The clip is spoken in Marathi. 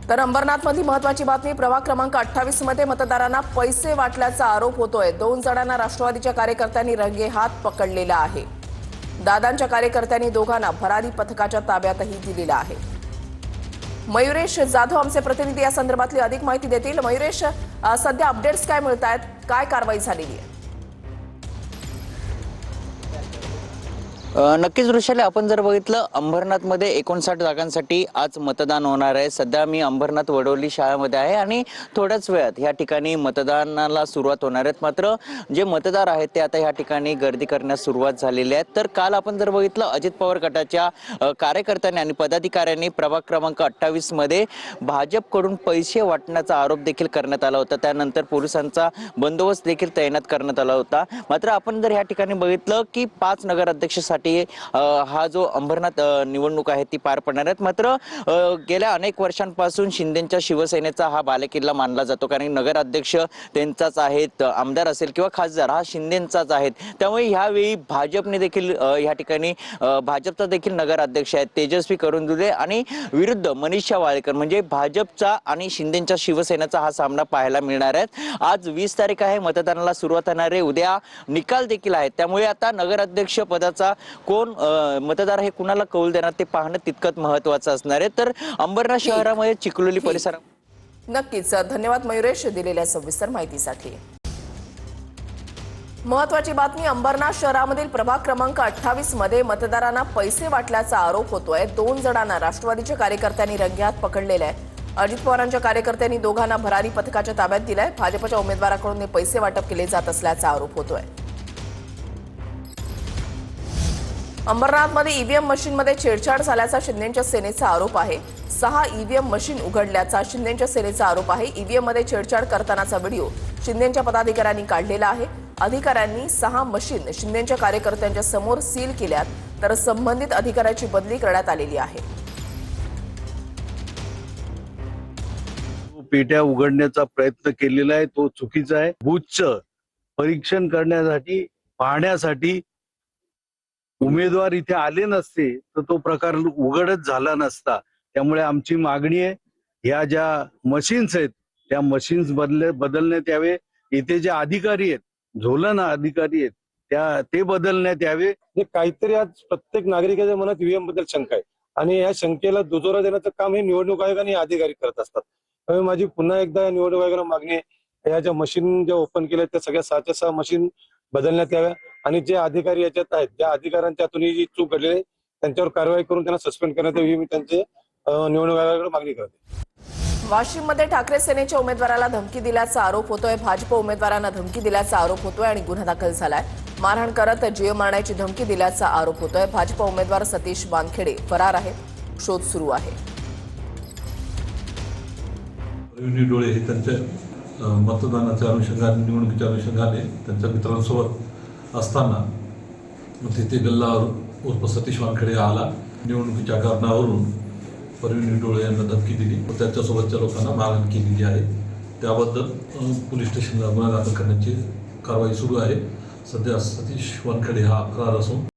तर अंबरनाथमधली महत्त्वाची बातमी प्रभाग क्रमांक 28 मध्ये मतदारांना पैसे वाटल्याचा आरोप होतोय। 2 जणांना राष्ट्रवादीच्या कार्यकर्त्यांनी रंगेहात पकडलेला आहे। दादांच्या कार्यकर्त्यांनी दोघांना भरारी पथकाच्या ताब्यातही दिलेला आहे। मयुरेश जाधव आमचे प्रतिनिधी या संदर्भातली अधिक माहिती देतील। मयुरेश, सध्या अपडेट्स काय मिळतायत, काय कारवाई झालेली आहे? नक्कीच वृषाली, आपण जर बघितलं अंबरनाथमध्ये 59 जागांसाठी आज मतदान होणार आहे। सध्या मी अंबरनाथ वडोली शाळेमध्ये आहे आणि थोड्याच वेळात या ठिकाणी मतदानाला सुरुवात होणार आहे। मात्र जे मतदार आहेत ते आता या ठिकाणी गर्दी करण्यास सुरुवात झालेली आहे। तर काल आपण जर बघितलं अजित पवार गटाच्या कार्यकर्त्यांनी आणि पदाधिकाऱ्यांनी प्रभाग क्रमांक 28 मध्ये भाजपकडून पैसे वाटण्याचा आरोप देखील करण्यात आला होता। त्यानंतर पोलिसांचा बंदोबस्त देखील तैनात करण्यात आला होता। मात्र आपण जर या ठिकाणी बघितलं की 5 नगराध्यक्षासाठी हा जो अंबरनाथ निवडणूक आहे ती पार पडणार आहेत। मात्र गेल्या अनेक वर्षांपासून शिंदेच्या शिवसेनेचा हा बालेकिल्ला मानला जातो, कारण नगराध्यक्ष त्यांचाच आहेत, आमदार असेल किंवा खासदार हा शिंदेचाच आहेत। त्यामुळे यावेळी भाजपने देखील या ठिकाणी भाजपचा देखील नगराध्यक्ष आहेत तेजस्वी करुंदुले आणि विरुद्ध मनीषा वाळेकर, म्हणजे भाजपचा आणि शिंदेच्या शिवसेनेचा हा सामना पाहायला मिळणार आहे। आज 20 तारीख आहे, मतदानाला सुरुवात होणार आहे, उद्या निकाल देखील आहेत। त्यामुळे आता नगराध्यक्ष पदाचा कोण मतदार हे कुणाला कौल देणार ते पाहणं तितकंच महत्त्वाचं असणार आहे। तर अंबरनाथ शहरामध्ये चिखलोली परिसरात नक्कीच धन्यवाद मयुरेश दिलेल्या सविस्तर माहितीसाठी। महत्त्वाची बातमी अंबरनाथ शहरामधील प्रभाग क्रमांक 28 मध्ये मतदारांना पैसे वाटल्याचा आरोप होतोय। 2 जणांना राष्ट्रवादीच्या कार्यकर्त्यांनी रंगेहात पकडलेलं आहे। अजित पवारांच्या कार्यकर्त्यांनी दोघांना भरारी पथकाच्या ताब्यात दिलाय। भाजपच्या उमेदवाराकडून हे पैसे वाटप केले जात असल्याचा आरोप होतोय। अंबरनाथमध्ये ईव्हीएम मशीनमध्ये छेडछाड झाल्याचा शिंदेच्या सेनेचा आरोप आहे। 6 ईव्हीएम मशीन उघडल्याचा शिंदेच्या सेनेचा आरोप आहे। ईव्हीएम मध्ये छेडछाड करतानाचा व्हिडिओ शिंदेच्या पदाधिकाऱ्यांनी काढलेला आहे। अधिकाऱ्यांनी 6 मशीन शिंदेच्या कार्यकर्त्यांच्या समोर सील केल्यात, तर संबंधित अधिकाऱ्याची बदली करण्यात आलेली आहे। पेट्या उघडण्याचा प्रयत्न केलेला आहे तो चुकीचा आहे। बूथचं परीक्षण करण्यासाठी पाहण्यासाठी उमेदवार इथे आले नसते तर तो प्रकार उघडच झाला नसता। त्यामुळे आमची मागणी आहे, ह्या ज्या मशीन्स आहेत त्या मशीन्स बदलण्यात यावे। इथे जे अधिकारी आहेत, झोलन अधिकारी आहेत, ते बदलण्यात यावे। काहीतरी आज प्रत्येक नागरिकाच्या मनात ईव्हीएम बद्दल शंका आहे आणि या शंकेला दुजोरा देण्याचं काम हे निवडणूक आयोग आणि अधिकारी करत असतात। त्यामुळे माझी पुन्हा एकदा या निवडणूक आयोगाला मागणी आहे, या ज्या मशीन ज्या ओपन केल्या त्या सगळ्या 6च्या 6 मशीन बदलण्यात याव्या आणि जे अधिकारी याच्यात आहेत, ज्या अधिकाऱ्यांच्या हातून जी चूक घडली आहे त्यांच्यावर कारवाई करून त्यांना सस्पेंड करण्यात यावी, मी त्यांचे निवडणूक आयोगाकडे मागणी करते। वाशिममध्ये ठाकरे सेनेच्या उमेदवाराला धमकी दिल्याचा आरोप होतोय। भाजप उमेदवारांना धमकी दिल्याचा आरोप होतोय आणि गुन्हा दाखल झालाय। मारहाण करत जीव मारण्याची धमकी दिल्याचा आरोप होतोय। भाजप उमेदवार सतीश वानखेडे फरार आहेत, शोध सुरू आहे। परवीन डोळे हे त्यांच्या मतदानाच्या अनुषंगाने निवडणुकीच्या अनुषंगाने त्यांच्या मित्रांसोबत असताना तिथे गल्लावर उर्फ सतीश वानखेडे आला। निवडणुकीच्या कारणावरून परवीन डोळे यांना धमकी दिली व त्याच्यासोबतच्या लोकांना मारहाण केलेली आहे। त्याबद्दल पोलीस स्टेशनला गुन्हा दाखल करण्याची कारवाई सुरू आहे। सध्या सतीश वानखेडे हा फरार असून